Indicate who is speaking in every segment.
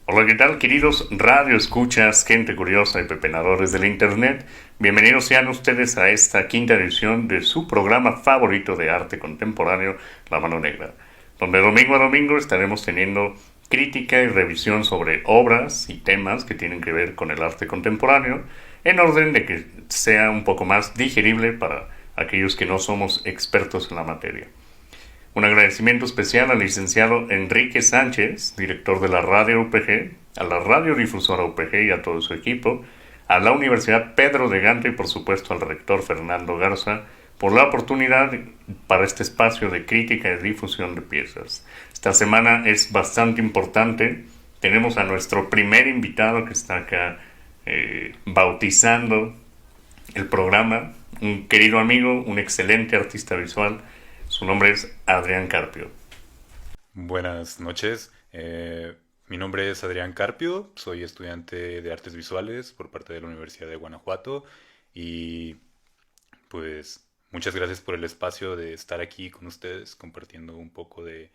Speaker 1: Hola, ¿qué tal, queridos radio escuchas, gente curiosa y pepenadores del internet? Bienvenidos sean ustedes a esta quinta edición de su programa favorito de arte contemporáneo, La Mano Negra, donde domingo a domingo estaremos teniendo crítica y revisión sobre obras y temas que tienen que ver con el arte contemporáneo, en orden de que sea un poco más digerible para aquellos que no somos expertos en la materia. Un agradecimiento especial al licenciado Enrique Sánchez, director de la Radio UPG, a la radiodifusora UPG y a todo su equipo, a la Universidad Pedro de Gante y por supuesto al rector Fernando Garza por la oportunidad para este espacio de crítica y difusión de piezas. Esta semana es bastante importante. Tenemos a nuestro primer invitado que está acá bautizando el programa, un querido amigo, un excelente artista visual. Su nombre es Adrián Carpio.
Speaker 2: Buenas noches. Mi nombre es Adrián Carpio, soy estudiante de artes visuales por parte de la Universidad de Guanajuato y pues muchas gracias por el espacio de estar aquí con ustedes compartiendo un poco de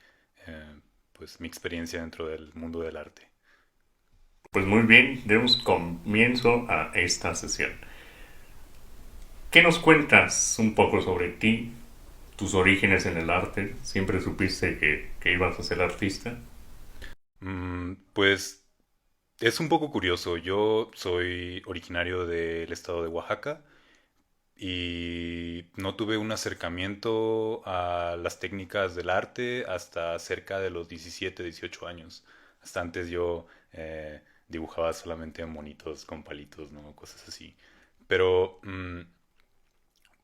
Speaker 2: pues mi experiencia dentro del mundo del arte.
Speaker 1: Pues muy bien, demos comienzo a esta sesión. ¿Qué nos cuentas un poco sobre ti, tus orígenes en el arte? ¿Siempre supiste que ibas a ser artista?
Speaker 2: Pues es un poco curioso, yo soy originario del estado de Oaxaca y no tuve un acercamiento a las técnicas del arte hasta cerca de los 17, 18 años. Hasta antes yo dibujaba solamente monitos con palitos, ¿no? Cosas así. Pero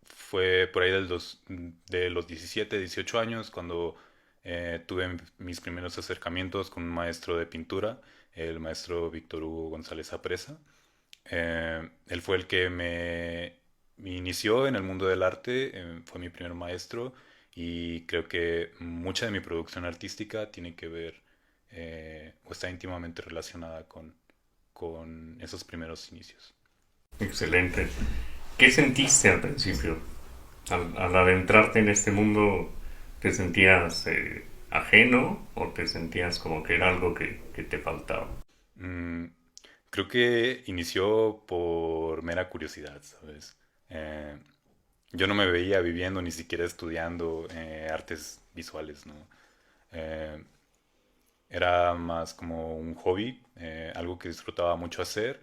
Speaker 2: fue por ahí de los 17, 18 años cuando tuve mis primeros acercamientos con un maestro de pintura, el maestro Víctor Hugo González Apresa. Él fue el que me inició en el mundo del arte, fue mi primer maestro y creo que mucha de mi producción artística tiene que ver o está íntimamente relacionada con esos primeros inicios.
Speaker 1: Excelente. ¿Qué sentiste al principio? Al adentrarte en este mundo, ¿te sentías ajeno o te sentías como que era algo que te faltaba?
Speaker 2: Mm, Creo que inició por mera curiosidad, ¿sabes? Eh, yo no me veía viviendo ni siquiera estudiando artes visuales, ¿no? Eh, Era más como un hobby, algo que disfrutaba mucho hacer.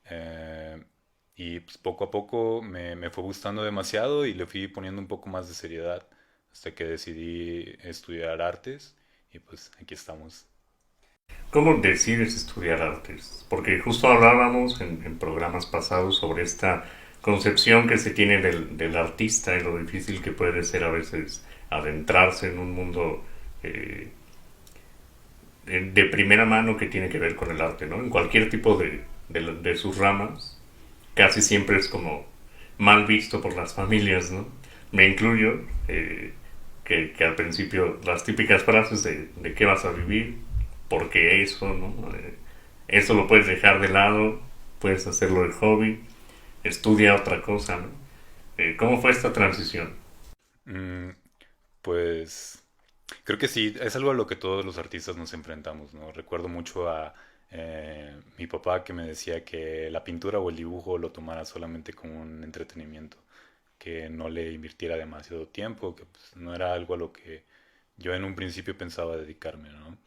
Speaker 2: eh, y pues poco a poco me fue gustando demasiado y le fui poniendo un poco más de seriedad hasta que decidí estudiar artes y pues aquí estamos.
Speaker 1: ¿Cómo decides estudiar artes? Porque justo hablábamos en programas pasados sobre esta concepción que se tiene del artista y lo difícil que puede ser a veces adentrarse en un mundo eh, de primera mano que tiene que ver con el arte, ¿no? En cualquier tipo de sus ramas, casi siempre es como mal visto por las familias, ¿no? Me incluyo, que al principio las típicas frases de qué vas a vivir, por qué eso, ¿no? Eso lo puedes dejar de lado, puedes hacerlo de hobby, estudia otra cosa, ¿no? ¿Cómo fue esta transición?
Speaker 2: Mm, pues creo que sí, es algo a lo que todos los artistas nos enfrentamos, ¿no? Recuerdo mucho a mi papá que me decía que la pintura o el dibujo lo tomara solamente como un entretenimiento, que no le invirtiera demasiado tiempo, que pues, no era algo a lo que yo en un principio pensaba dedicarme, ¿no?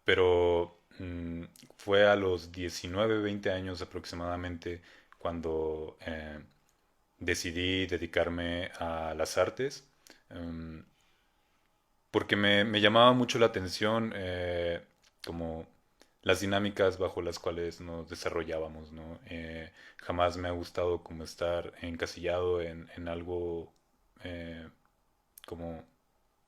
Speaker 2: Pero fue a los 19, 20 años aproximadamente cuando decidí dedicarme a las artes. em, Porque me llamaba mucho la atención como las dinámicas bajo las cuales nos desarrollábamos, ¿no? Jamás me ha gustado como estar encasillado en algo eh, como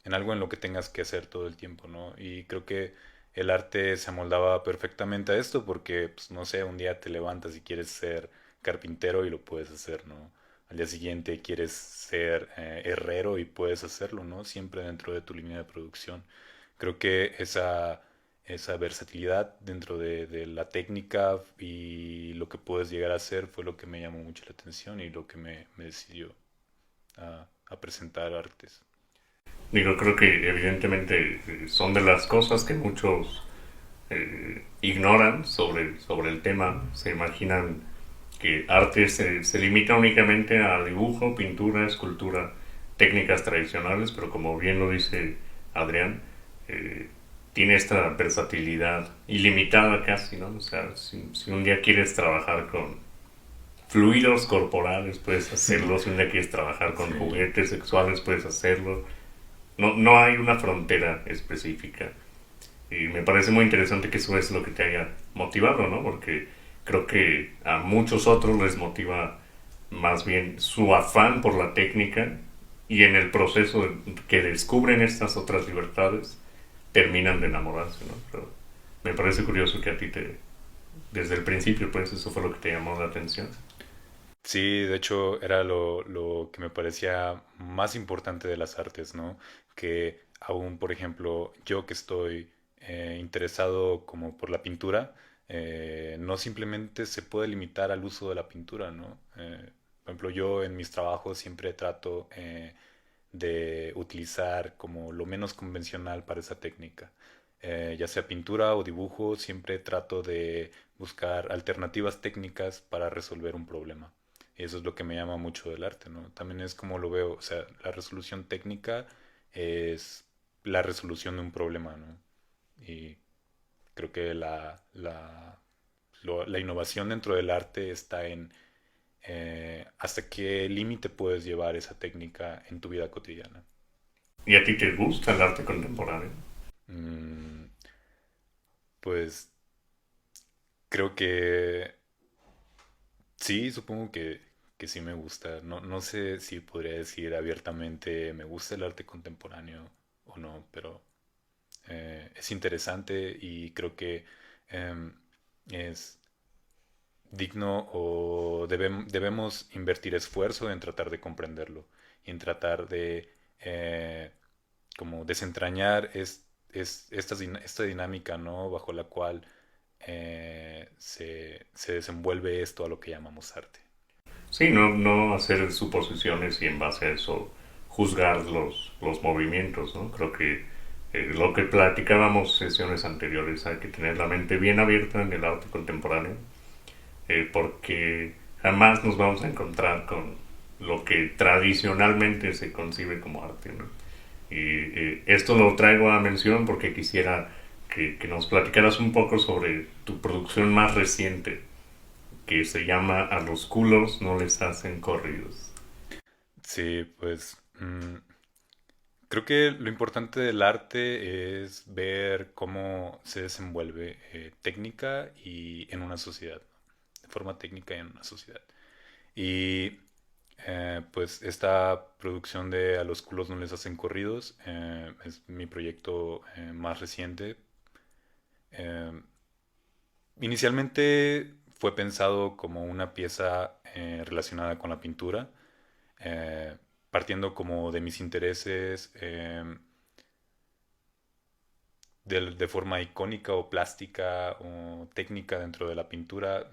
Speaker 2: en algo en lo que tengas que hacer todo el tiempo, ¿no? Y creo que el arte se amoldaba perfectamente a esto porque, pues, no sé, un día te levantas y quieres ser carpintero y lo puedes hacer, ¿no? Al día siguiente quieres ser herrero y puedes hacerlo, ¿no? Siempre dentro de tu línea de producción. Creo que esa versatilidad dentro de la técnica y lo que puedes llegar a hacer fue lo que me llamó mucho la atención y lo que me decidió a presentar artes.
Speaker 1: Digo, creo que evidentemente son de las cosas que muchos ignoran sobre el tema, se imaginan que arte se limita únicamente a dibujo, pintura, escultura, técnicas tradicionales, pero como bien lo dice Adrián, eh, tiene esta versatilidad ilimitada casi, ¿no? O sea, si un día quieres trabajar con fluidos corporales, puedes hacerlo. Si un día quieres trabajar con
Speaker 2: Sí.
Speaker 1: juguetes sexuales, puedes hacerlo. No hay una frontera específica. Y me parece muy interesante que eso es lo que te haya motivado, ¿no? Porque creo que a muchos otros les motiva más bien su afán por la técnica y en el proceso que descubren estas otras libertades terminan de enamorarse, ¿no? Pero me parece curioso que a ti desde el principio, pues eso fue lo que te llamó la atención.
Speaker 2: Sí, de hecho era lo que me parecía más importante de las artes, ¿no? Que aún, por ejemplo, yo que estoy interesado como por la pintura, no simplemente se puede limitar al uso de la pintura, ¿no? Por ejemplo, yo en mis trabajos siempre trato de utilizar como lo menos convencional para esa técnica. Ya sea pintura o dibujo, siempre trato de buscar alternativas técnicas para resolver un problema. Y eso es lo que me llama mucho del arte, ¿no? También es como lo veo, o sea, la resolución técnica es la resolución de un problema, ¿no? Y creo que la innovación dentro del arte está en hasta qué límite puedes llevar esa técnica en tu vida cotidiana.
Speaker 1: ¿Y a ti te gusta el arte contemporáneo?
Speaker 2: Mm, pues creo que sí, supongo que sí me gusta. No, no sé si podría decir abiertamente me gusta el arte contemporáneo o no, pero es interesante y creo que em, es digno o debemos invertir esfuerzo en tratar de comprenderlo y en tratar de como desentrañar esta dinámica, ¿no? Bajo la cual se desenvuelve esto a lo que llamamos arte.
Speaker 1: Sí, no hacer suposiciones y en base a eso juzgar los movimientos, ¿no? Creo que lo que platicábamos sesiones anteriores, hay que tener la mente bien abierta en el arte contemporáneo, porque jamás nos vamos a encontrar con lo que tradicionalmente se concibe como arte, ¿no? Y esto lo traigo a mención porque quisiera que nos platicaras un poco sobre tu producción más reciente, que se llama A los culos no les hacen corridos.
Speaker 2: Sí, pues creo que lo importante del arte es ver cómo se desenvuelve técnica y en una sociedad, de forma técnica y en una sociedad. Y pues esta producción de A los culos no les hacen corridos es mi proyecto más reciente. Eh, Inicialmente fue pensado como una pieza relacionada con la pintura, eh, partiendo como de mis intereses de forma icónica o plástica o técnica dentro de la pintura.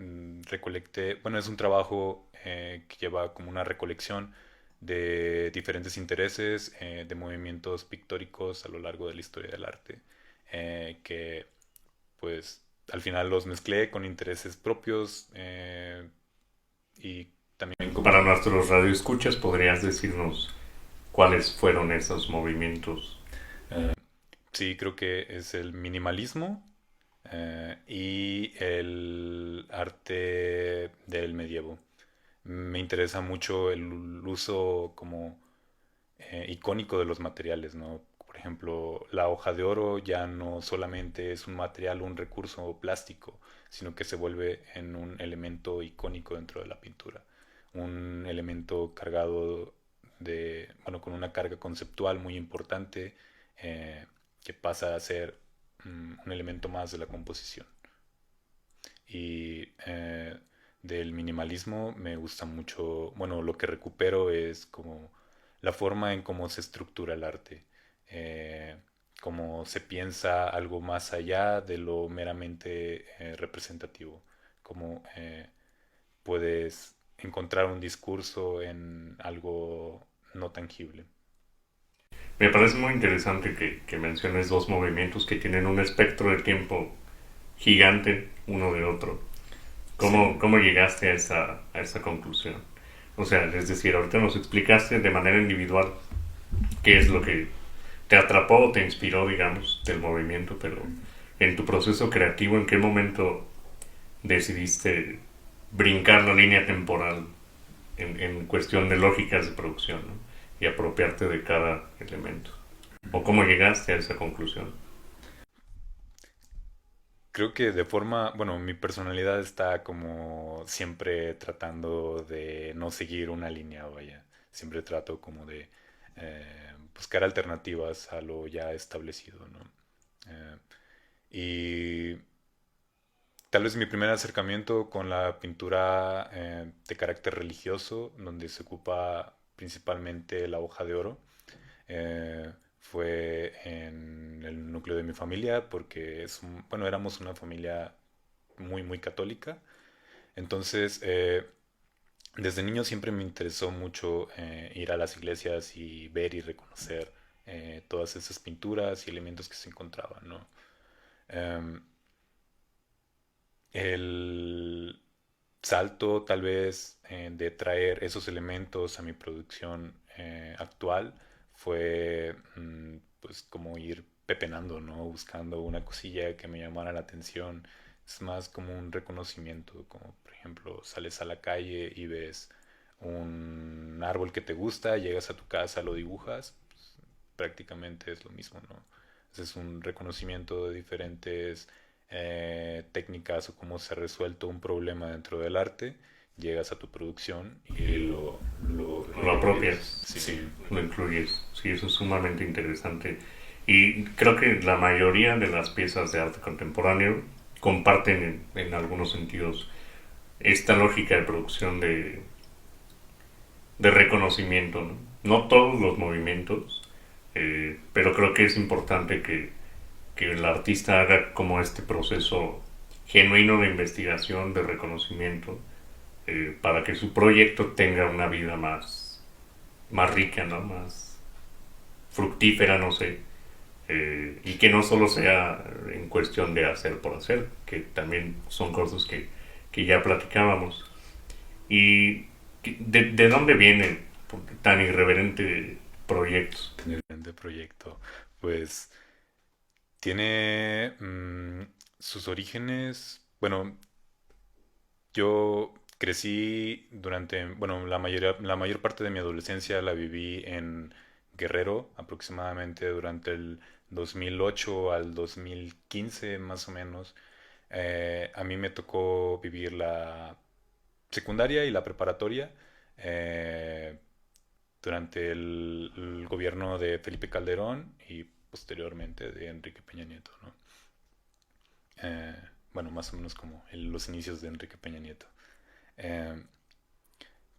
Speaker 2: Recolecté, bueno, es un trabajo que lleva como una recolección de diferentes intereses, de movimientos pictóricos a lo largo de la historia del arte, que pues al final los mezclé con intereses propios y también
Speaker 1: Para
Speaker 2: como
Speaker 1: nuestros radioescuchas, ¿podrías decirnos cuáles fueron esos movimientos?
Speaker 2: sí, creo que es el minimalismo y el arte del medievo. Me interesa mucho el uso como icónico de los materiales, ¿no? Por ejemplo, la hoja de oro ya no solamente es un material, un recurso plástico, sino que se vuelve en un elemento icónico dentro de la pintura. Un elemento cargado bueno, con una carga conceptual muy importante eh, que pasa a ser un elemento más de la composición. Y del minimalismo me gusta mucho, bueno, lo que recupero es como la forma en cómo se estructura el arte, eh, cómo se piensa algo más allá de lo meramente representativo, cómo puedes encontrar un discurso en algo no tangible.
Speaker 1: Me parece muy interesante que menciones dos movimientos que tienen un espectro de tiempo gigante uno de otro.
Speaker 2: Sí.
Speaker 1: ¿Cómo llegaste a esa conclusión? O sea, es decir, ahorita nos explicaste de manera individual qué es lo que te atrapó o te inspiró, digamos, del movimiento, pero en tu proceso creativo, ¿en qué momento decidiste brincar la línea temporal en cuestión de lógicas de producción, ¿no? Y apropiarte de cada elemento? ¿O cómo llegaste a esa conclusión?
Speaker 2: Creo que de forma, bueno, mi personalidad está como siempre tratando de no seguir una línea, vaya. Siempre trato como de buscar alternativas a lo ya establecido, ¿no? Eh, y tal vez mi primer acercamiento con la pintura de carácter religioso, donde se ocupa principalmente la hoja de oro, fue en el núcleo de mi familia, porque bueno, éramos una familia muy católica. Entonces, desde niño siempre me interesó mucho ir a las iglesias y ver y reconocer todas esas pinturas y elementos que se encontraban, ¿no? Em, el salto tal vez de traer esos elementos a mi producción actual fue pues como ir pepenando, ¿no? Buscando una cosilla que me llamara la atención. Es más como un reconocimiento, como por ejemplo sales a la calle y ves un árbol que te gusta, llegas a tu casa, lo dibujas, pues, prácticamente es lo mismo, ¿no? Ese es un reconocimiento de diferentes técnicas o cómo se ha resuelto un problema dentro del arte, llegas a tu producción y lo
Speaker 1: Lo
Speaker 2: incluyes.
Speaker 1: apropias,
Speaker 2: Sí,
Speaker 1: sí, lo incluyes. Sí, eso es sumamente interesante. Y creo que la mayoría de las piezas de arte contemporáneo comparten en algunos sentidos esta lógica de producción de reconocimiento, ¿no? No todos los movimientos, pero creo que es importante que el artista haga como este proceso genuino de investigación, de reconocimiento, para que su proyecto tenga una vida más rica, ¿no? Más fructífera, no sé. Y que no solo sea en cuestión de hacer por hacer, que también son cosas que ya platicábamos. ¿Y de dónde viene tan irreverente proyecto?
Speaker 2: tener un grande proyecto. Pues tiene sus orígenes, bueno, yo crecí durante, bueno, la mayor parte de mi adolescencia la viví en Guerrero, aproximadamente durante el 2008 al 2015 más o menos. A mí me tocó vivir la secundaria y la preparatoria eh, durante el gobierno de Felipe Calderón y posteriormente de Enrique Peña Nieto, ¿no? Eh, bueno, más o menos como los inicios de Enrique Peña Nieto. Eh,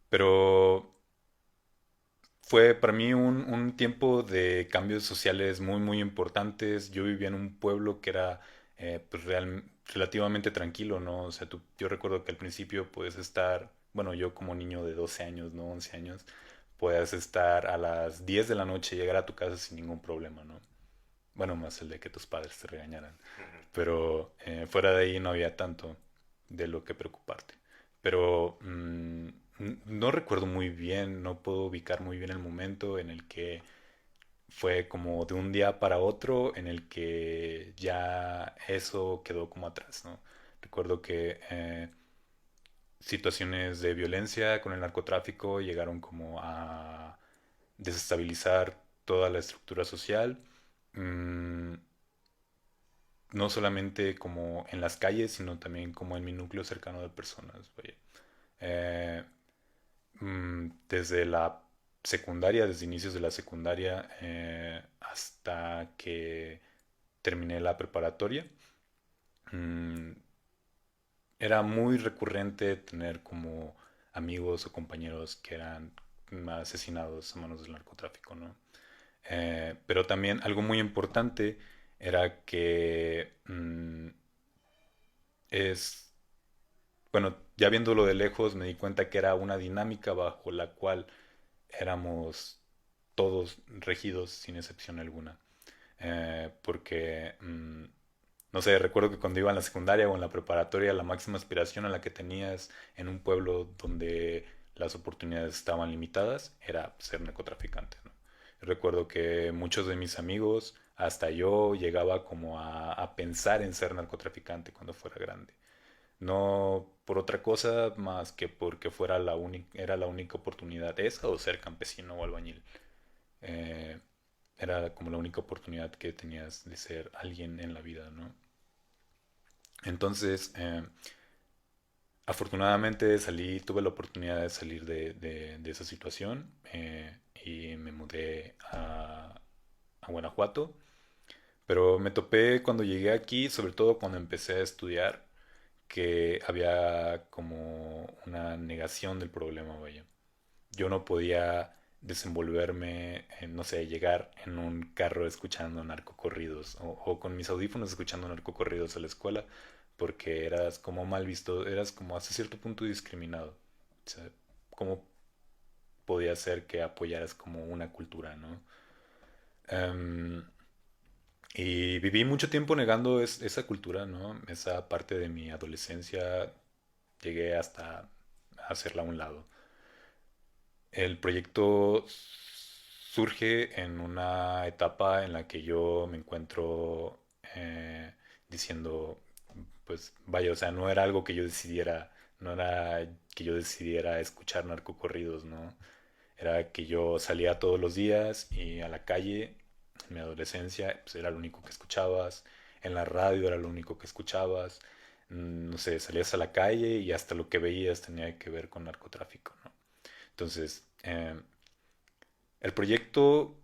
Speaker 2: pero fue para mí un tiempo de cambios sociales muy importantes. Yo vivía en un pueblo que era pues relativamente tranquilo, ¿no? O sea, yo recuerdo que al principio puedes estar, bueno, yo como niño de 12 años, ¿no? 11 años, puedes estar a las 10 de la noche y llegar a tu casa sin ningún problema, ¿no? Bueno, más el de que tus padres te regañaran. Pero fuera de ahí no había tanto de lo que preocuparte. Pero no recuerdo muy bien, no puedo ubicar muy bien el momento en el que fue como de un día para otro, en el que ya eso quedó como atrás, ¿no? Recuerdo que situaciones de violencia con el narcotráfico llegaron como a desestabilizar toda la estructura social. Mm, no solamente como en las calles, sino también como en mi núcleo cercano de personas, vaya. Eh, desde la secundaria, desde inicios de la secundaria hasta que terminé la preparatoria, mm, era muy recurrente tener como amigos o compañeros que eran asesinados a manos del narcotráfico, ¿no? Pero también algo muy importante era que es, bueno, ya viéndolo de lejos me di cuenta que era una dinámica bajo la cual éramos todos regidos sin excepción alguna. Porque No sé, recuerdo que cuando iba en la secundaria o en la preparatoria, la máxima aspiración a la que tenías en un pueblo donde las oportunidades estaban limitadas era ser narcotraficante, ¿no? Recuerdo que muchos de mis amigos, hasta yo, llegaba como a pensar en ser narcotraficante cuando fuera grande. No por otra cosa más que porque fuera era la única oportunidad esa o ser campesino o albañil. Eh, Era como la única oportunidad que tenías de ser alguien en la vida, ¿no? Entonces, afortunadamente tuve la oportunidad de salir de esa situación, y me mudé a Guanajuato, pero me topé cuando llegué aquí, sobre todo cuando empecé a estudiar, que había como una negación del problema, vaya. Yo no podía desenvolverme, no sé, llegar en un carro escuchando narcocorridos o con mis audífonos escuchando narcocorridos a la escuela porque eras como mal visto, eras como hasta cierto punto discriminado. O sea, ¿cómo podía ser que apoyaras como una cultura, ¿no? Em, y viví mucho tiempo negando esa cultura, ¿no? Esa parte de mi adolescencia llegué hasta hacerla a un lado. El proyecto surge en una etapa en la que yo me encuentro diciendo, pues vaya, o sea, no era algo que yo decidiera, no era que yo decidiera escuchar narcocorridos, ¿no? Era que yo salía todos los días y a la calle, en mi adolescencia, pues era lo único que escuchabas, en la radio era lo único que escuchabas, no sé, salías a la calle y hasta lo que veías tenía que ver con narcotráfico, ¿no? Entonces, el proyecto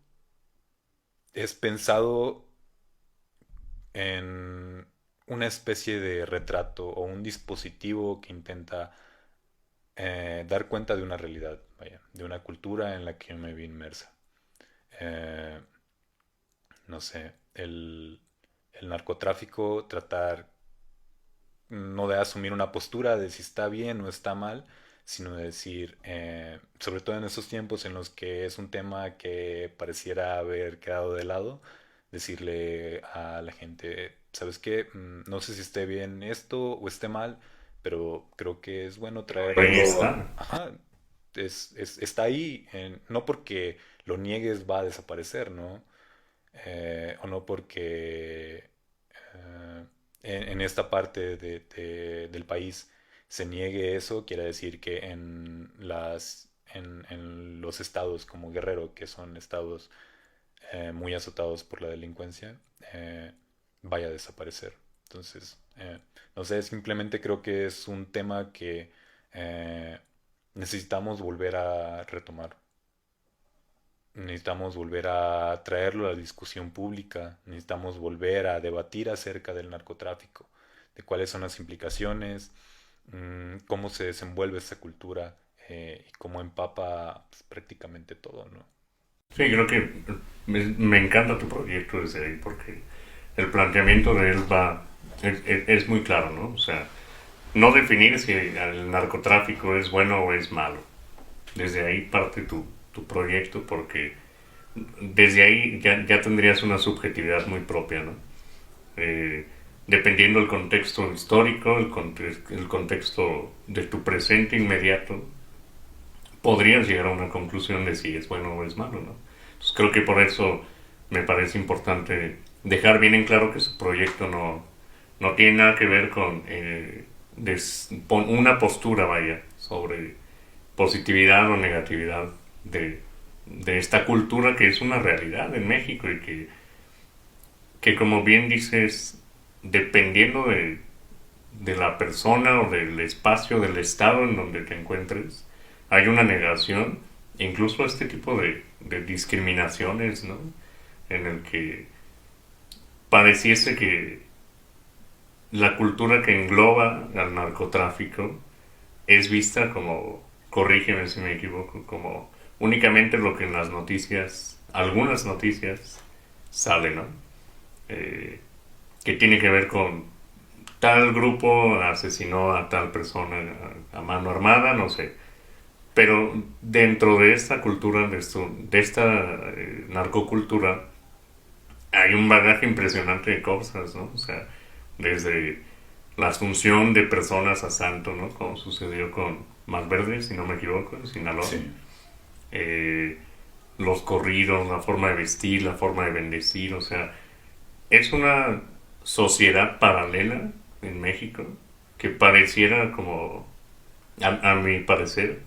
Speaker 2: es pensado en una especie de retrato o un dispositivo que intenta dar cuenta de una realidad, vaya, de una cultura en la que yo me vi inmersa. Eh, no sé, el narcotráfico, tratar no de asumir una postura de si está bien o está mal, sino de decir, sobre todo en esos tiempos en los que es un tema que pareciera haber quedado de lado, decirle a la gente, ¿sabes qué? No sé si esté bien esto o esté mal, pero creo que es bueno
Speaker 1: Ahí
Speaker 2: traerlo.
Speaker 1: está.
Speaker 2: Ajá, está ahí, no porque lo niegues va a desaparecer, ¿no? O no porque en esta parte del país se niegue eso, quiere decir que en los estados como Guerrero, que son estados muy azotados por la delincuencia, vaya a desaparecer. Entonces, no sé, simplemente creo que es un tema que eh, necesitamos volver a retomar. Necesitamos volver a traerlo a la discusión pública, necesitamos volver a debatir acerca del narcotráfico, de cuáles son las implicaciones, cómo se desenvuelve esa cultura, y cómo empapa pues, prácticamente todo, ¿no?
Speaker 1: Sí, creo que me encanta tu proyecto desde ahí porque el planteamiento de él es muy claro, ¿no? O sea, no definir si el narcotráfico es bueno o es malo. Desde ahí parte tu proyecto porque desde ahí ya tendrías una subjetividad muy propia, ¿no? Eh, Dependiendo del contexto histórico, el contexto de tu presente inmediato, podrías llegar a una conclusión de si es bueno o es malo, ¿no? Entonces creo que por eso me parece importante dejar bien en claro que su proyecto no tiene nada que ver con una postura, vaya, sobre positividad o negatividad de esta cultura que es una realidad en México y que como bien dices, dependiendo de la persona o del espacio, del estado en donde te encuentres, hay una negación, incluso este tipo de discriminaciones, ¿no? En el que pareciese que la cultura que engloba al narcotráfico es vista como, corrígeme si me equivoco, como únicamente lo que en las noticias, algunas noticias, sale, ¿no? Eh, que tiene que ver con tal grupo asesinó a tal persona a mano armada, no sé. Pero dentro de esta cultura, de esta narcocultura, hay un bagaje impresionante de cosas, ¿no? O sea, desde la asunción de personas a santo, ¿no? Como sucedió con Malverde, si no me equivoco, en Sinaloa.
Speaker 2: Sí.
Speaker 1: Eh, los corridos, la forma de vestir, la forma de bendecir, o sea, es una sociedad paralela en México que pareciera como, a mi parecer,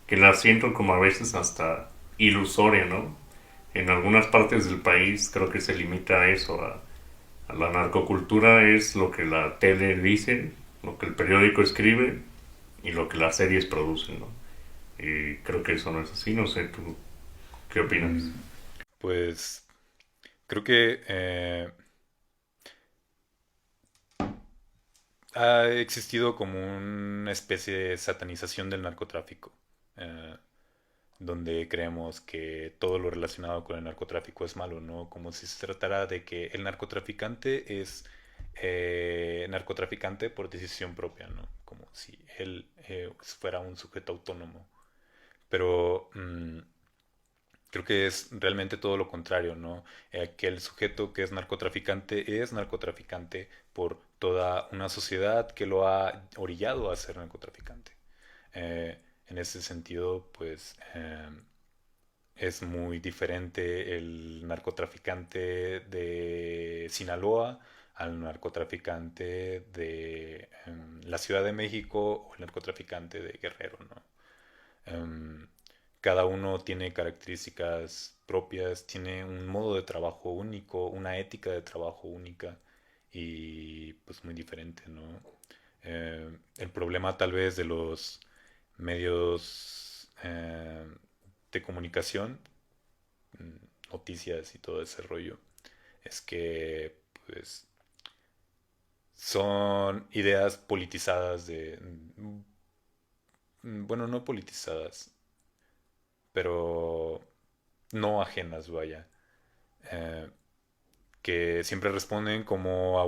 Speaker 1: que la siento como a veces hasta ilusoria, ¿no? En algunas partes del país creo que se limita a eso, a la narcocultura es lo que la tele dice, lo que el periódico escribe y lo que las series producen, ¿no? Y creo que eso no es así, no sé, ¿tú qué opinas?
Speaker 2: Mm, pues creo que ha existido como una especie de satanización del narcotráfico, eh, donde creemos que todo lo relacionado con el narcotráfico es malo, ¿no? Como si se tratara de que el narcotraficante es narcotraficante por decisión propia, ¿no? Como si él fuera un sujeto autónomo. Pero creo que es realmente todo lo contrario, ¿no? Que el sujeto que es narcotraficante por toda una sociedad que lo ha orillado a ser narcotraficante. En ese sentido, pues es muy diferente el narcotraficante de Sinaloa al narcotraficante de la Ciudad de México o el narcotraficante de Guerrero, ¿no? Em, Cada uno tiene características propias, tiene un modo de trabajo único, una ética de trabajo única y pues muy diferente, ¿no? El problema tal vez de los medios de comunicación, noticias y todo ese rollo, es que pues son ideas politizadas bueno, no politizadas, pero no ajenas, vaya, eh, que siempre responden como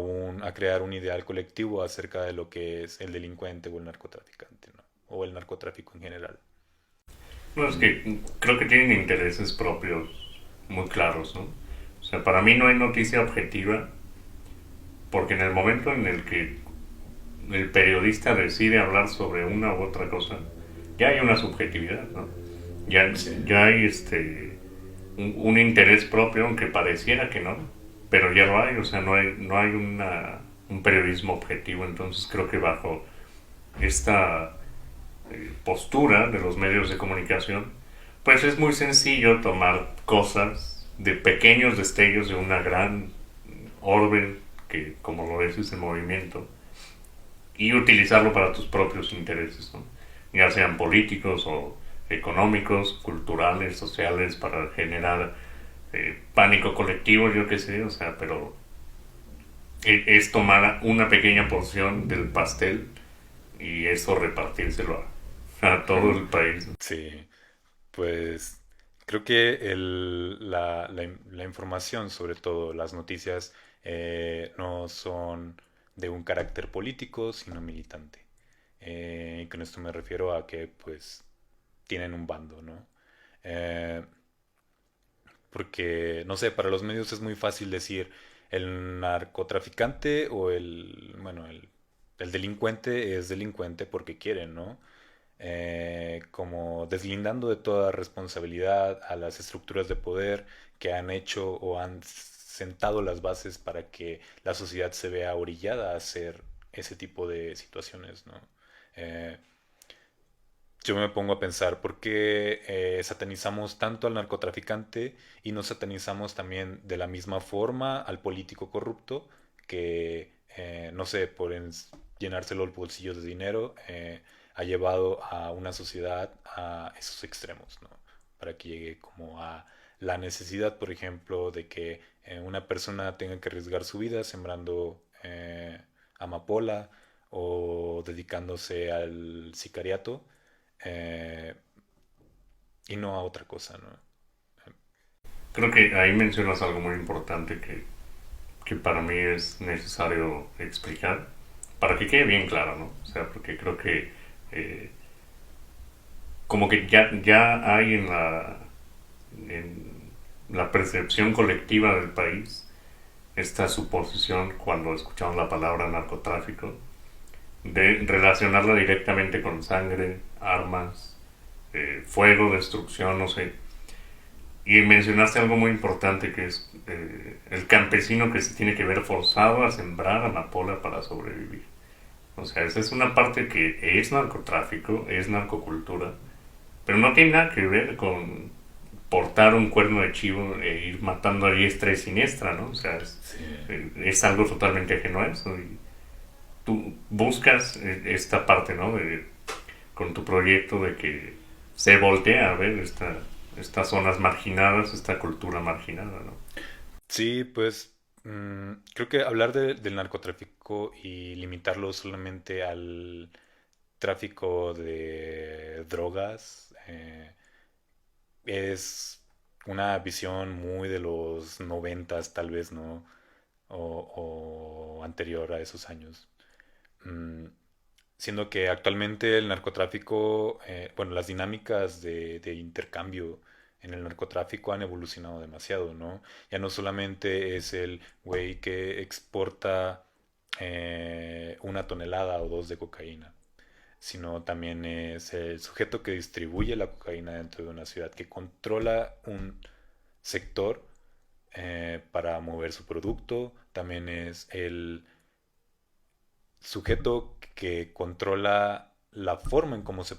Speaker 2: a crear un ideal colectivo acerca de lo que es el delincuente o el narcotraficante, ¿no? O el narcotráfico en general.
Speaker 1: No, es
Speaker 2: Mm,
Speaker 1: que creo que tienen intereses propios muy claros, ¿no? O sea, para mí no hay noticia objetiva porque en el momento en el que el periodista decide hablar sobre una u otra cosa, ya hay una subjetividad, ¿no? Ya,
Speaker 2: sí.
Speaker 1: ya hay un interés propio, aunque pareciera que no, pero ya lo hay, o sea, no hay un periodismo objetivo, entonces creo que bajo esta postura de los medios de comunicación, pues es muy sencillo tomar cosas de pequeños destellos de una gran orbe que, como lo es ese movimiento, y utilizarlo para tus propios intereses, ¿no? Ya sean políticos o económicos, culturales, sociales, para generar pánico colectivo, yo qué sé, o sea, pero es tomar una pequeña porción del pastel y eso repartírselo a todo el país.
Speaker 2: Sí, pues creo que la información, sobre todo las noticias, no son de un carácter político, sino militante. Y con esto me refiero a que pues tienen un bando, ¿no? Eh, Porque, no sé, para los medios es muy fácil decir el narcotraficante o bueno, el delincuente es delincuente porque quiere, ¿no? Como deslindando de toda responsabilidad a las estructuras de poder que han hecho o han sentado las bases para que la sociedad se vea orillada a hacer ese tipo de situaciones, ¿no? Eh, yo me pongo a pensar por qué satanizamos tanto al narcotraficante y no satanizamos también de la misma forma al político corrupto que, no sé, llenárselo los bolsillos de dinero, ha llevado a una sociedad a esos extremos, ¿no? Para que llegue como a la necesidad, por ejemplo, de que una persona tenga que arriesgar su vida sembrando amapola o dedicándose al sicariato, eh, y no a otra cosa, ¿no?
Speaker 1: Creo que ahí mencionas algo muy importante que para mí es necesario explicar, para que quede bien claro, ¿no? O sea, porque creo que eh, como que ya hay en la percepción colectiva del país esta suposición cuando escuchamos la palabra narcotráfico, de relacionarla directamente con sangre, armas, fuego, destrucción, no sé. Y mencionaste algo muy importante que es el campesino que se tiene que ver forzado a sembrar amapola para sobrevivir. O sea, esa es una parte que es narcotráfico, es narcocultura, pero no tiene nada que ver con portar un cuerno de chivo e ir matando a diestra y siniestra, ¿no? O sea,
Speaker 2: Sí.
Speaker 1: es algo totalmente ajeno a eso. Y tú buscas esta parte, ¿no? Con tu proyecto de que se voltea a ver estas zonas marginadas, esta cultura marginada, ¿no?
Speaker 2: Sí, pues creo que hablar del narcotráfico y limitarlo solamente al tráfico de drogas es una visión muy de los 90 tal vez, ¿no? O anterior a esos años. Mm, Siendo que actualmente el narcotráfico, bueno, las dinámicas de intercambio en el narcotráfico han evolucionado demasiado, ¿no? Ya no solamente es el güey que exporta 1 tonelada o 2 de cocaína, sino también es el sujeto que distribuye la cocaína dentro de una ciudad, que controla un sector para mover su producto, también es el sujeto que controla la forma en cómo se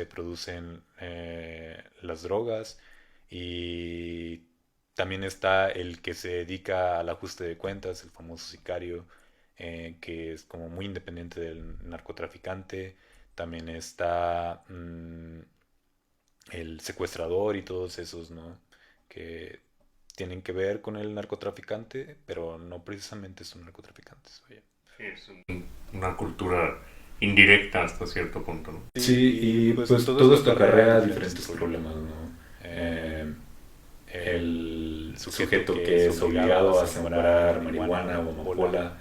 Speaker 2: producen las drogas y también está el que se dedica al ajuste de cuentas, el famoso sicario, que es como muy independiente del narcotraficante. También está el secuestrador y todos esos, ¿no? Que tienen que ver con el narcotraficante, pero no precisamente son narcotraficantes. Oye.
Speaker 1: Sí, es una cultura indirecta hasta cierto punto, ¿no?
Speaker 2: Sí, y pues todo esto acarrea diferentes problemas, ¿no? Eh, el sujeto que es obligado a sembrar marihuana o amapola,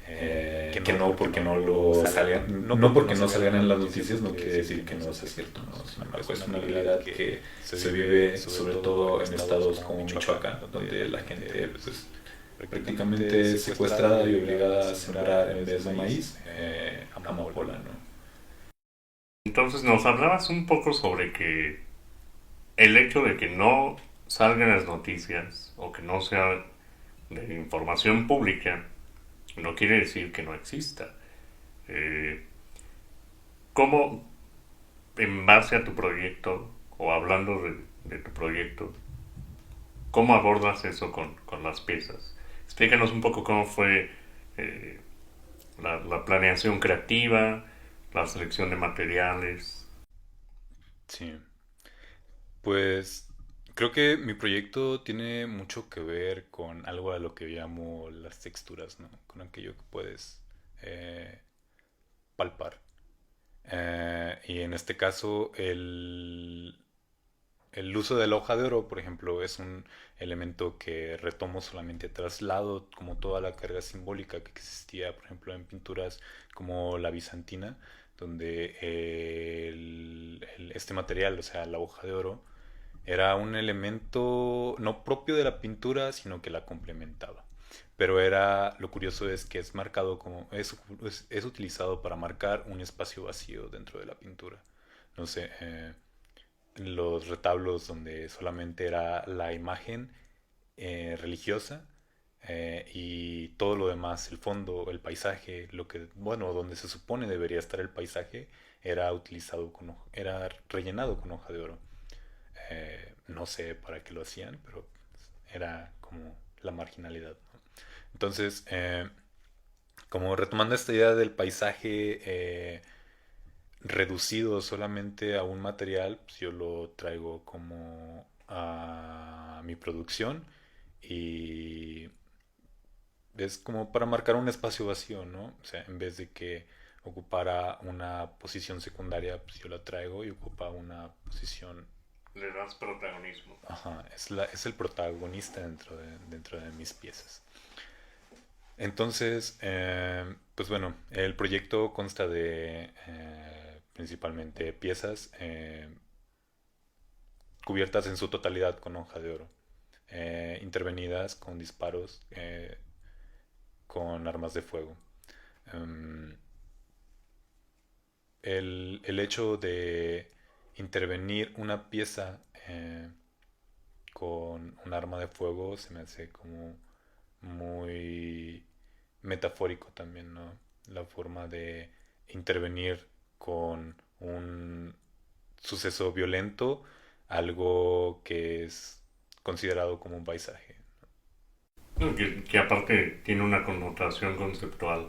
Speaker 2: que no porque no lo salgan, no porque no salgan en las noticias, no quiere decir que no sea cierto, ¿no? Sin embargo, es una realidad que se vive sobre todo en estados como Michoacán, donde la gente pues, es prácticamente secuestrada y obligada a sembrar en vez de maíz, amapola, ¿no?
Speaker 1: Entonces nos hablabas un poco sobre que el hecho de que no salgan las noticias o que no sea de información pública no quiere decir que no exista. Eh, ¿Cómo, en base a tu proyecto, o hablando de tu proyecto, cómo abordas eso con las piezas? Explícanos un poco cómo fue eh, la planeación creativa, la selección de materiales.
Speaker 2: Sí. Pues creo que mi proyecto tiene mucho que ver con algo a lo que llamo las texturas, ¿no? Con aquello que puedes eh, palpar. Y en este caso, el uso de la hoja de oro, por ejemplo, es un elemento que retomo solamente traslado como toda la carga simbólica que existía, por ejemplo, en pinturas como la bizantina, donde este material, o sea, la hoja de oro, era un elemento no propio de la pintura, sino que la complementaba. Pero lo curioso es que es marcado como, es utilizado para marcar un espacio vacío dentro de la pintura. No sé, los retablos donde solamente era la imagen religiosa y todo lo demás, el fondo, el paisaje, lo que, bueno, donde se supone debería estar el paisaje, era utilizado era rellenado con hoja de oro. No sé para qué lo hacían, pero era como la marginalidad, ¿no? Entonces, como retomando esta idea del paisaje reducido solamente a un material, pues yo lo traigo como a mi producción y es como para marcar un espacio vacío, ¿no? O sea, en vez de que ocupara una posición secundaria, pues yo la traigo y ocupa una posición.
Speaker 1: Le das protagonismo.
Speaker 2: Ajá, es el protagonista dentro de mis piezas. Entonces, pues bueno, el proyecto consta de principalmente piezas cubiertas en su totalidad con hoja de oro, intervenidas con disparos con armas de fuego. Em, el hecho de intervenir una pieza con un arma de fuego se me hace como muy metafórico también, ¿no? La forma de intervenir con un suceso violento, algo que es considerado como un paisaje.
Speaker 1: No, que aparte tiene una connotación conceptual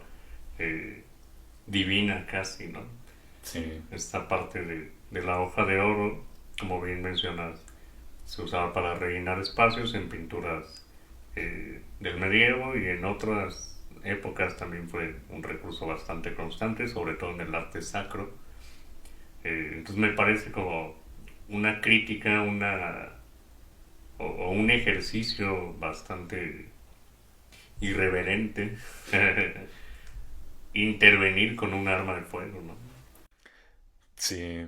Speaker 1: eh, divina casi, ¿no?
Speaker 2: Sí,
Speaker 1: Esta parte de la hoja de oro, como bien mencionas, se usaba para rellenar espacios en pinturas del medievo y en otras épocas también fue un recurso bastante constante, sobre todo en el arte sacro. Entonces me parece como una crítica, o un ejercicio bastante irreverente intervenir con un arma de fuego, ¿no?
Speaker 2: sí.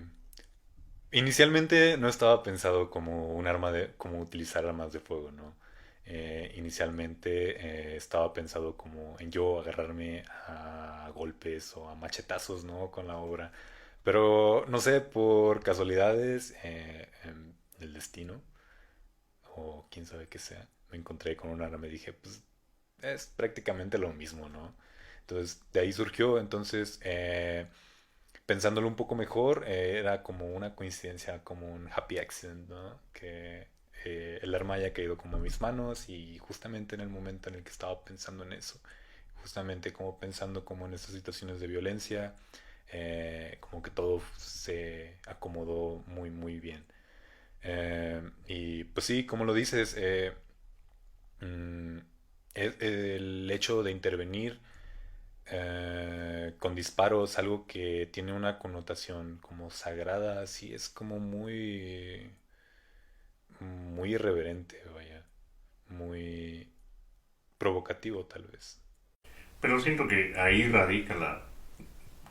Speaker 2: Inicialmente no estaba pensado como un arma de, como utilizar armas de fuego, ¿no? Inicialmente estaba pensado como en yo agarrarme a golpes o a machetazos, ¿no? Con la obra. Pero no sé, por casualidades del destino, o quién sabe qué sea, me encontré con un arma y dije, pues es prácticamente lo mismo, ¿no? Entonces de ahí surgió, entonces pensándolo un poco mejor, era como una coincidencia, como un happy accident, ¿no? Que el arma haya caído como a mis manos y justamente en el momento en el que estaba pensando en eso, justamente como pensando como en estas situaciones de violencia, como que todo se acomodó muy muy bien. Y pues sí, como lo dices, mm, el hecho de intervenir con disparos, algo que tiene una connotación como sagrada, sí es como muy irreverente, vaya, muy provocativo tal vez.
Speaker 1: Pero siento que ahí radica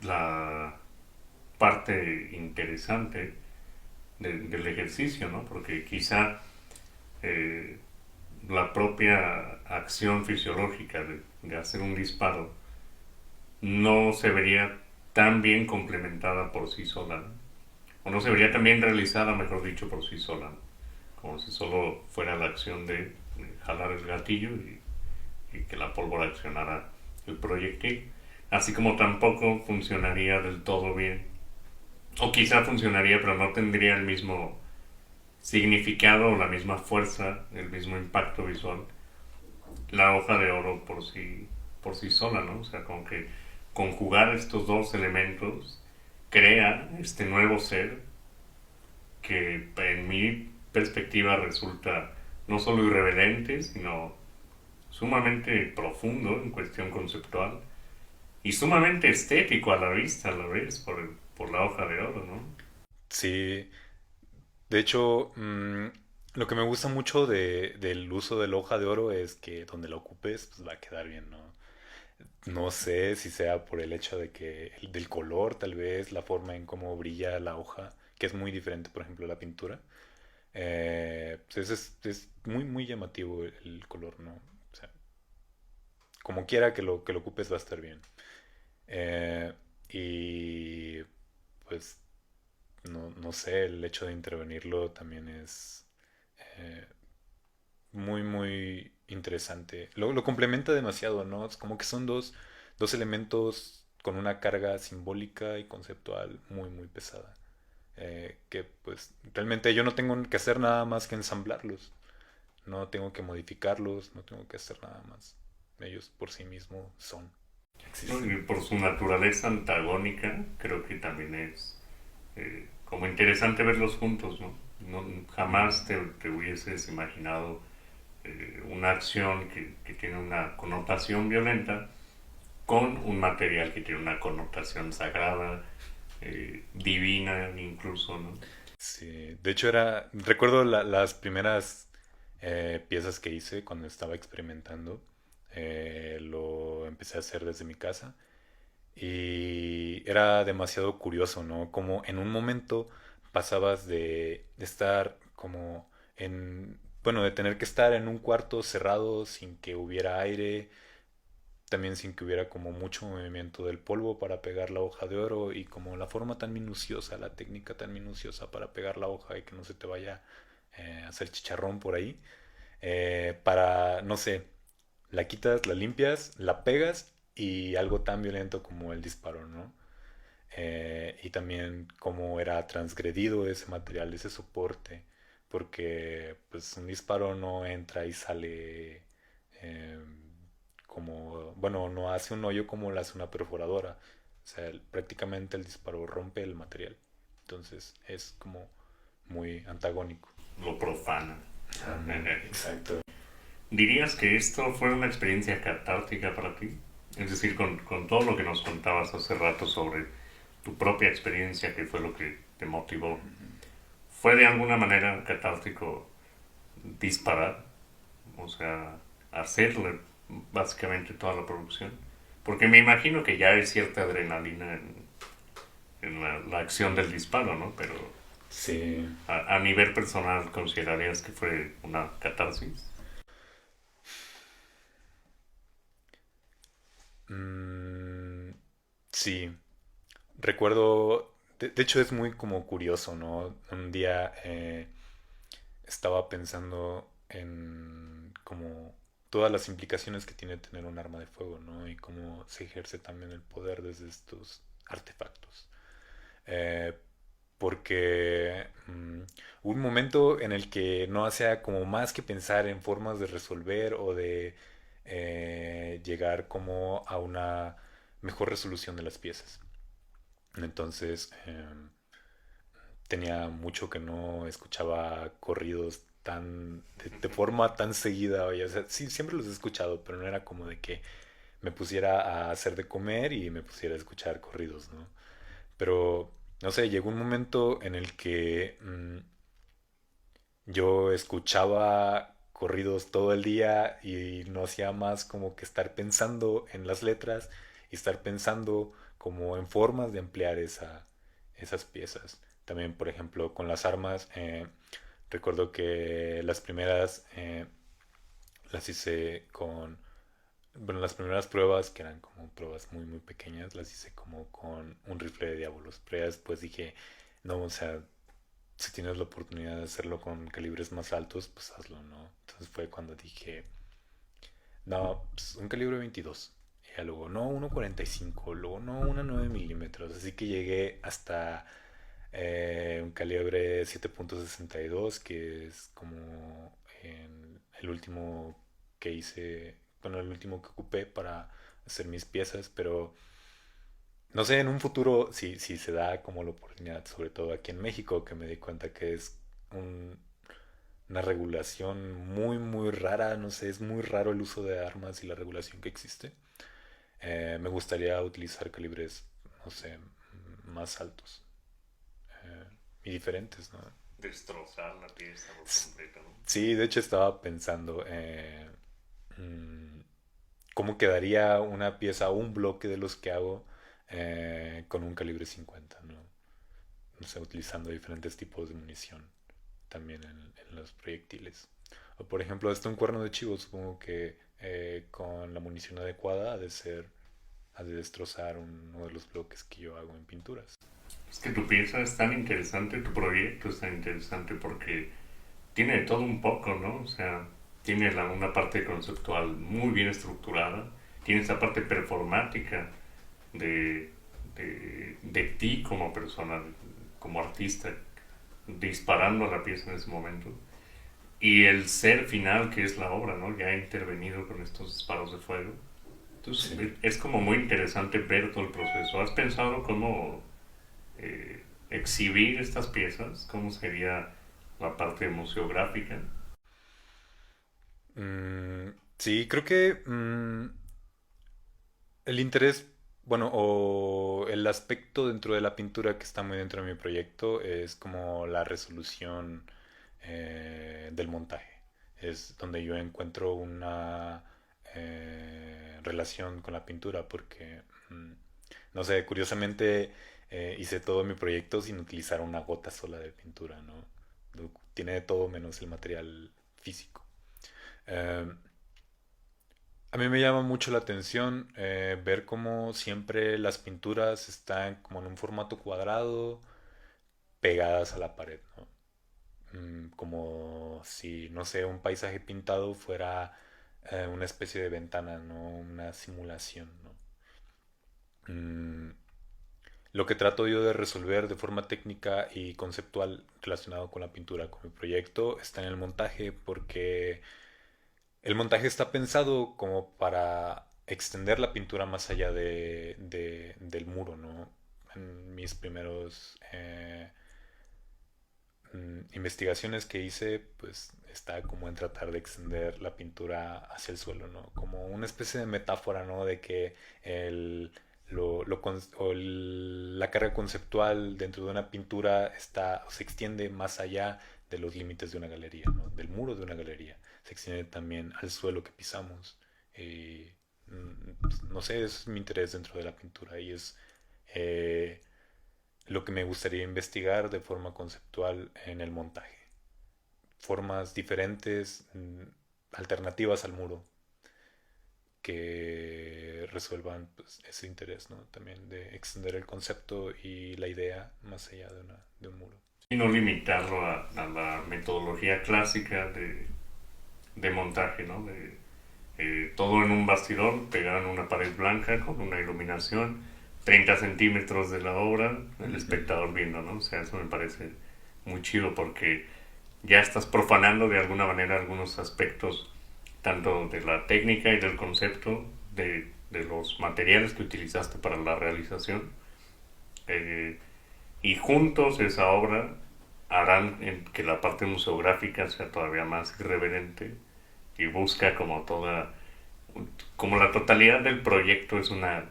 Speaker 1: la parte interesante del ejercicio, ¿no? Porque quizá eh, la propia acción fisiológica de hacer un disparo no se vería tan bien complementada por sí sola, ¿no? O no se vería tan bien realizada, mejor dicho, por sí sola, ¿no? Como si solo fuera la acción de jalar el gatillo y que la pólvora accionara el proyectil. Así como tampoco funcionaría del todo bien. O quizá funcionaría, pero no tendría el mismo significado o la misma fuerza, el mismo impacto visual. La hoja de oro por sí sola, ¿no? O sea, como que conjugar estos dos elementos crea este nuevo ser que en mi perspectiva resulta no solo irreverente, sino sumamente profundo en cuestión conceptual y sumamente estético a la vista a la vez por la hoja de oro, ¿no?
Speaker 2: Sí, de hecho, lo que me gusta mucho del uso de la hoja de oro es que donde la ocupes, pues va a quedar bien, ¿no? No sé si sea por el hecho de que del color, tal vez, la forma en cómo brilla la hoja, que es muy diferente, por ejemplo, a la pintura. Pues es muy, muy llamativo el color, ¿no? O sea, como quiera que lo ocupes va a estar bien. Eh, y pues no sé, el hecho de intervenirlo también es eh, muy, muy interesante. Lo complementa demasiado, ¿no? Es como que son dos elementos con una carga simbólica y conceptual muy, muy pesada. Que pues realmente yo no tengo que hacer nada más que ensamblarlos. No tengo que modificarlos, no tengo que hacer nada más. Ellos por sí mismos son,
Speaker 1: ¿No?
Speaker 2: existen.
Speaker 1: Y por su naturaleza antagónica, creo que también es como interesante verlos juntos, ¿no? No
Speaker 2: Ujú.
Speaker 1: jamás te hubieses imaginado una acción que tiene una connotación violenta con un material que tiene una connotación sagrada, divina incluso, ¿no?
Speaker 2: Sí, de hecho recuerdo las primeras piezas que hice cuando estaba experimentando. Lo empecé a hacer desde mi casa y era demasiado curioso, ¿no? Como en un momento pasabas de estar como bueno, de tener que estar en un cuarto cerrado sin que hubiera aire, también sin que hubiera como mucho movimiento del polvo para pegar la hoja de oro y como la forma tan minuciosa, la técnica tan minuciosa para pegar la hoja y que no se te vaya a hacer chicharrón por ahí. Para, no sé, la quitas, la limpias, la pegas y algo tan violento como el disparo, ¿no? Y también cómo era transgredido ese material, ese soporte, porque pues un disparo no entra y sale eh, como, bueno, no hace un hoyo como lo hace una perforadora, o sea, prácticamente el disparo rompe el material, entonces es como muy antagónico.
Speaker 1: Lo profana.
Speaker 2: Exacto.
Speaker 1: ¿Dirías que esto fue una experiencia catártica para ti? Es decir, con todo lo que nos contabas hace rato sobre tu propia experiencia, que fue lo que te motivó, ¿fue de alguna manera catártico disparar? O sea, hacerle básicamente toda la producción. Porque me imagino que ya hay cierta adrenalina en la acción del disparo, ¿no? Pero
Speaker 2: Sí.
Speaker 1: a nivel personal, ¿considerarías que fue una catarsis?
Speaker 2: Mm, sí, recuerdo, de hecho es muy como curioso, ¿no? Un día estaba pensando en como todas las implicaciones que tiene tener un arma de fuego, ¿no? Y cómo se ejerce también el poder desde estos artefactos. Eh, porque hubo un momento en el que no hacía como más que pensar en formas de resolver o de llegar como a una mejor resolución de las piezas. Entonces, tenía mucho que no escuchaba corridos tan de forma tan seguida. Oye, o sea, sí, siempre los he escuchado, pero no era como de que me pusiera a hacer de comer y me pusiera a escuchar corridos, ¿no? Pero, no sé, llegó un momento en el que yo escuchaba corridos todo el día y no hacía más como que estar pensando en las letras y estar pensando como en formas de emplear esas piezas. También, por ejemplo, con las armas, recuerdo que las primeras las hice con, bueno, las primeras pruebas, que eran como pruebas muy, muy pequeñas, las hice como con un rifle de diablos. Pero ya después dije, no, o sea, si tienes la oportunidad de hacerlo con calibres más altos, pues hazlo, ¿no? Entonces fue cuando dije, no, pues un calibre 22. Y ya luego, no, 1.45, luego, no, una 9 milímetros. Así que llegué hasta un calibre 7.62, que es como el último que hice, bueno, el último que ocupé para hacer mis piezas, pero no sé, en un futuro, si se da como la oportunidad, sobre todo aquí en México, que me di cuenta que es un- una regulación muy, muy rara, no sé, es muy raro el uso de armas y la regulación que existe. Me gustaría utilizar calibres, no sé, más altos y diferentes, ¿no?
Speaker 1: Destrozar la pieza por
Speaker 2: S-
Speaker 1: completo, ¿no?
Speaker 2: Sí, de hecho estaba pensando cómo quedaría una pieza o un bloque de los que hago con un calibre 50, ¿no? O sea, utilizando diferentes tipos de munición también en los proyectiles. O por ejemplo, hasta un cuerno de chivo, supongo que con la munición adecuada ha de destrozar uno de los bloques que yo hago en pinturas.
Speaker 1: Es que tu pieza es tan interesante, tu proyecto es tan interesante porque tiene de todo un poco, ¿no? O sea, tiene una parte conceptual muy bien estructurada, tiene esa parte performática de, de ti como persona, como artista, disparando a la pieza en ese momento. Y el ser final, que es la obra, ¿no? Ya ha intervenido con estos disparos de fuego. Entonces,
Speaker 2: Sí.
Speaker 1: es como muy interesante ver todo el proceso. ¿Has pensado cómo exhibir estas piezas? ¿Cómo sería la parte museográfica?
Speaker 2: Mm, sí, creo que el interés, bueno, o el aspecto dentro de la pintura que está muy dentro de mi proyecto es como la resolución del montaje. Es donde yo encuentro una relación con la pintura porque, no sé, curiosamente hice todo mi proyecto sin utilizar una gota sola de pintura, ¿no? Tiene de todo menos el material físico. Eh, A mí me llama mucho la atención ver cómo siempre las pinturas están como en un formato cuadrado, pegadas a la pared, ¿no? Como si, no sé, un paisaje pintado fuera una especie de ventana, ¿no? Una simulación, ¿no? Mm, lo que trato yo de resolver de forma técnica y conceptual relacionado con la pintura, con mi proyecto, está en el montaje, porque el montaje está pensado como para extender la pintura más allá del muro, ¿no? En mis primeros investigaciones que hice, pues está como en tratar de extender la pintura hacia el suelo, ¿no? Como una especie de metáfora, ¿no? De que el, la carga conceptual dentro de una pintura está, se extiende más allá de los límites de una galería, ¿no? Del muro de una galería. Se extiende también al suelo que pisamos. Y, no sé, ese es mi interés dentro de la pintura y es eh, lo que me gustaría investigar de forma conceptual en el montaje. Formas diferentes, alternativas al muro, que resuelvan pues, ese interés, ¿no? También de extender el concepto y la idea más allá de un muro.
Speaker 1: Y no limitarlo a la metodología clásica de montaje, ¿no? Todo en un bastidor, pegado en una pared blanca con una iluminación, 30 centímetros de la obra, el espectador viendo, ¿no? O sea, eso me parece muy chido porque ya estás profanando de alguna manera algunos aspectos, tanto de la técnica y del concepto, de los materiales que utilizaste para la realización. Eh, y juntos esa obra harán que la parte museográfica sea todavía más irreverente y busca como toda, como la totalidad del proyecto es una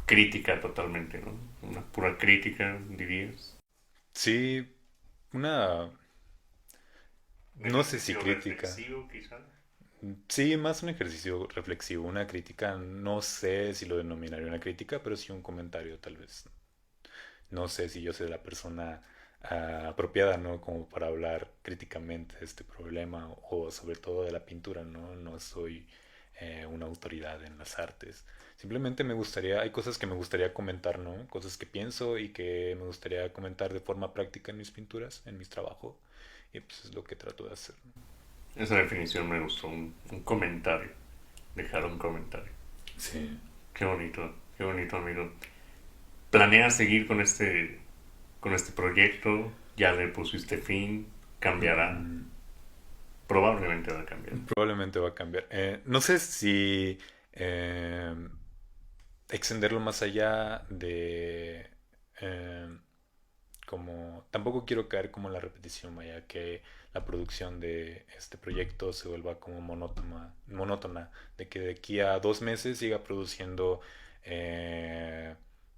Speaker 1: crítica totalmente, ¿no? Una pura crítica, dirías.
Speaker 2: Sí, una,
Speaker 1: Un
Speaker 2: no sé si
Speaker 1: ejercicio
Speaker 2: crítica.
Speaker 1: reflexivo, quizá.
Speaker 2: Sí, más un ejercicio reflexivo, una crítica, no sé si lo denominaría una crítica, pero sí un comentario tal vez. No sé si yo soy la persona apropiada, ¿no? Como para hablar críticamente de este problema o sobre todo de la pintura, ¿no? No soy una autoridad en las artes. Simplemente me gustaría, hay cosas que me gustaría comentar, ¿no? Cosas que pienso y que me gustaría comentar de forma práctica en mis pinturas, en mis trabajos. Y pues es lo que trato de hacer, ¿no?
Speaker 1: Esa definición me gustó, un comentario, dejar un comentario.
Speaker 2: Sí.
Speaker 1: Qué bonito amigo. ¿Planeas seguir con este proyecto? ¿Ya le pusiste fin? ¿Cambiará?
Speaker 2: Mm,
Speaker 1: Probablemente va a cambiar.
Speaker 2: probablemente va a cambiar. No sé si eh, extenderlo más allá de eh, como tampoco quiero caer como en la repetición, vaya, que la producción de este proyecto se vuelva como monótona, de que de aquí a 2 meses siga produciendo eh,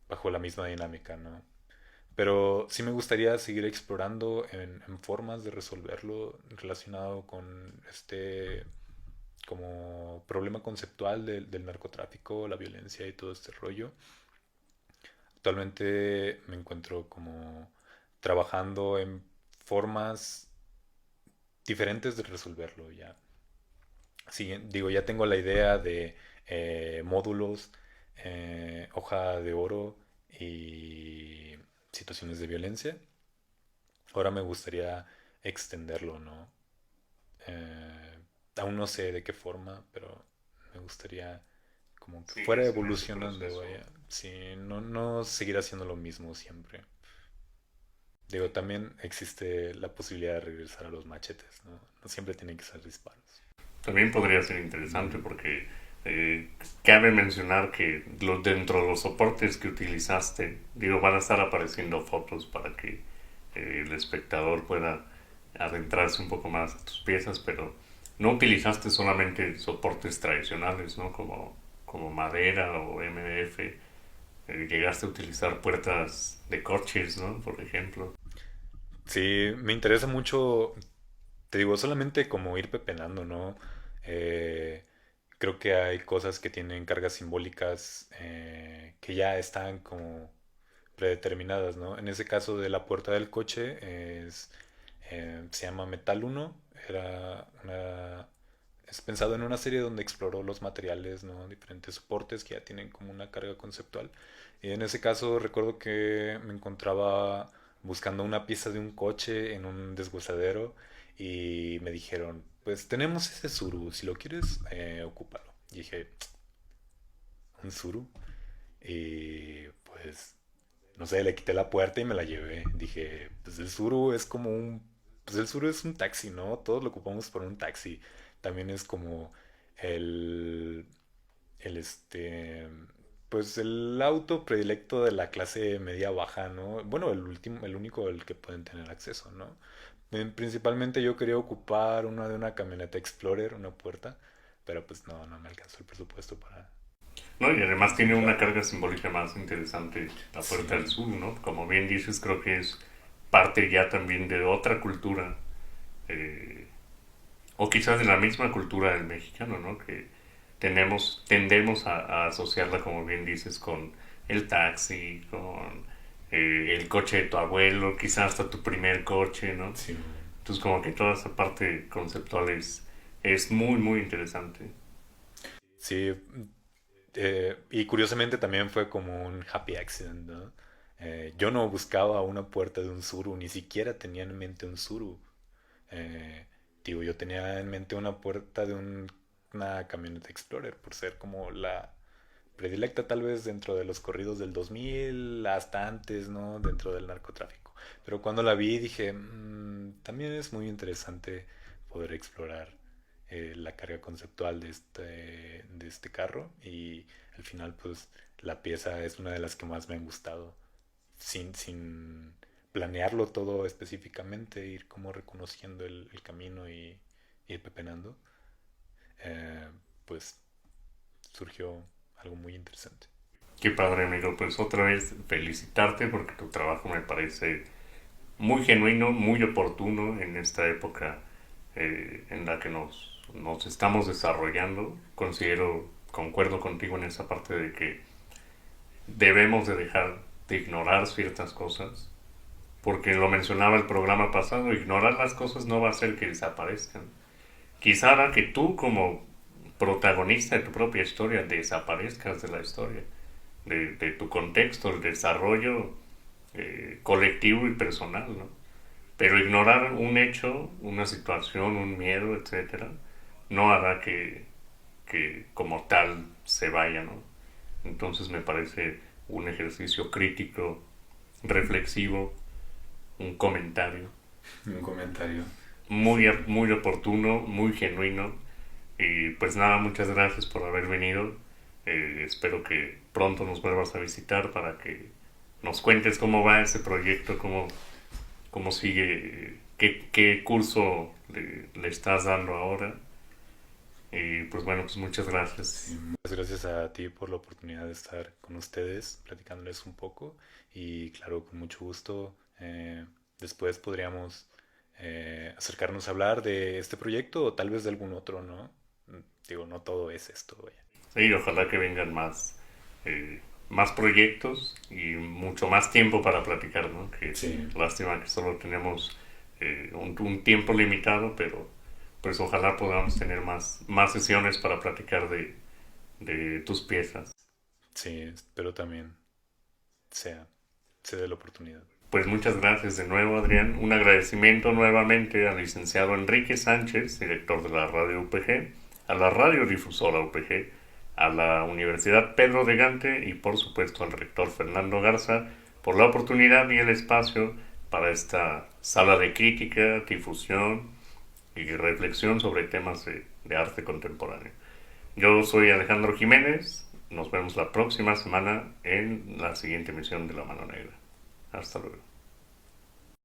Speaker 2: bajo la misma dinámica, ¿no? Pero sí me gustaría seguir explorando en formas de resolverlo relacionado con este como problema conceptual del narcotráfico, la violencia y todo este rollo. Actualmente me encuentro como trabajando en formas diferentes de resolverlo ya. Sí, digo, ya tengo la idea de módulos, hoja de oro y situaciones de violencia. Ahora me gustaría extenderlo, ¿no? Eh, aún no sé de qué forma, pero me gustaría como que fuera
Speaker 1: Sigues en ese
Speaker 2: evolucionando,
Speaker 1: proceso.
Speaker 2: vaya. Sí, no, no seguir haciendo lo mismo siempre. Digo, también existe la posibilidad de regresar a los machetes, ¿no? No siempre tienen que ser disparos.
Speaker 1: También podría ser interesante porque cabe mencionar que dentro de los soportes que utilizaste, digo, van a estar apareciendo fotos para que el espectador pueda adentrarse un poco más a tus piezas, pero no utilizaste solamente soportes tradicionales, ¿no? Como madera o MDF. Llegaste a utilizar puertas de coches, ¿no? Por ejemplo.
Speaker 2: Sí, me interesa mucho, te digo, solamente como ir pepenando, ¿no? Eh, creo que hay cosas que tienen cargas simbólicas que ya están como predeterminadas, ¿no? En ese caso de la puerta del coche se llama Metal 1, era una es pensado en una serie donde exploró los materiales, ¿no? Diferentes soportes que ya tienen como una carga conceptual. Y en ese caso recuerdo que me encontraba buscando una pieza de un coche en un desguazadero y me dijeron, pues tenemos ese Suru, si lo quieres, ocúpalo. Y dije, ¿un Suru? Y pues, no sé, le quité la puerta y me la llevé. Dije, pues el Suru es como un... Pues el Suru es un taxi, ¿no? Todos lo ocupamos por un taxi. También es como el... El Pues el auto predilecto de la clase media baja, ¿no? Bueno, el último, el único al que pueden tener acceso, ¿no? Principalmente yo quería ocupar una de una camioneta Explorer, una puerta, pero pues no me alcanzó el presupuesto para...
Speaker 1: ¿No? Y además tiene una
Speaker 2: Claro.
Speaker 1: carga simbólica más interesante la Puerta del
Speaker 2: Sí,
Speaker 1: Sur, ¿no? Como bien dices, creo que es parte ya también de otra cultura, eh, o quizás de la misma cultura del mexicano, ¿no? Que tendemos a asociarla, como bien dices, con el taxi, con el coche de tu abuelo, quizás hasta tu primer coche, ¿no?
Speaker 2: sí.
Speaker 1: Entonces como que toda esa parte conceptual es muy, muy interesante.
Speaker 2: Sí, y curiosamente también fue como un happy accident, ¿no? Yo no buscaba una puerta de un Suru, ni siquiera tenía en mente un Suru. Eh, Digo, yo tenía en mente una puerta de una camioneta Explorer, por ser como la predilecta tal vez dentro de los corridos del 2000 hasta antes, ¿no? Dentro del narcotráfico. Pero cuando la vi dije, también es muy interesante poder explorar la carga conceptual de este carro y al final pues la pieza es una de las que más me han gustado sin planearlo todo específicamente, ir como reconociendo el camino y ir pepenando, eh, pues surgió algo muy interesante.
Speaker 1: Qué padre, amigo. Pues otra vez felicitarte porque tu trabajo me parece muy genuino, muy oportuno en esta época en la que nos estamos desarrollando. Concuerdo contigo en esa parte de que debemos de dejar de ignorar ciertas cosas, porque lo mencionaba el programa pasado, ignorar las cosas no va a hacer que desaparezcan. Quizá hará que tú como protagonista de tu propia historia desaparezcas de la historia, de tu contexto, el desarrollo colectivo y personal, ¿no? Pero ignorar un hecho, una situación, un miedo, etcétera, no hará que como tal se vaya, ¿no? Entonces me parece un ejercicio crítico, reflexivo, un comentario
Speaker 2: Un comentario.
Speaker 1: muy,
Speaker 2: Sí.
Speaker 1: muy oportuno, muy genuino. Y pues nada, muchas gracias por haber venido. Espero que pronto nos vuelvas a visitar para que nos cuentes cómo va ese proyecto, cómo sigue, qué curso le estás dando ahora. Y pues bueno, pues muchas
Speaker 2: Sí,
Speaker 1: gracias.
Speaker 2: muchas gracias a ti por la oportunidad de estar con ustedes, platicándoles un poco. Y claro, con mucho gusto, después podríamos acercarnos a hablar de este proyecto o tal vez de algún otro, ¿no? Digo, no todo es esto, vaya.
Speaker 1: Sí, ojalá que vengan eh, más proyectos y mucho más tiempo para platicar, ¿no? Que
Speaker 2: Sí,
Speaker 1: lástima que solo tenemos un tiempo limitado, pero pues ojalá podamos tener más sesiones para platicar de tus piezas.
Speaker 2: sí, espero también sea, se dé la oportunidad.
Speaker 1: Pues muchas gracias de nuevo, Adrián. Un agradecimiento nuevamente al licenciado Enrique Sánchez, director de la radio UPG, a la radiodifusora UPG, a la Universidad Pedro de Gante y por supuesto al rector Fernando Garza por la oportunidad y el espacio para esta sala de crítica, difusión y reflexión sobre temas de arte contemporáneo. Yo soy Alejandro Jiménez. Nos vemos la próxima semana en la siguiente emisión de La Mano Negra. Hasta luego.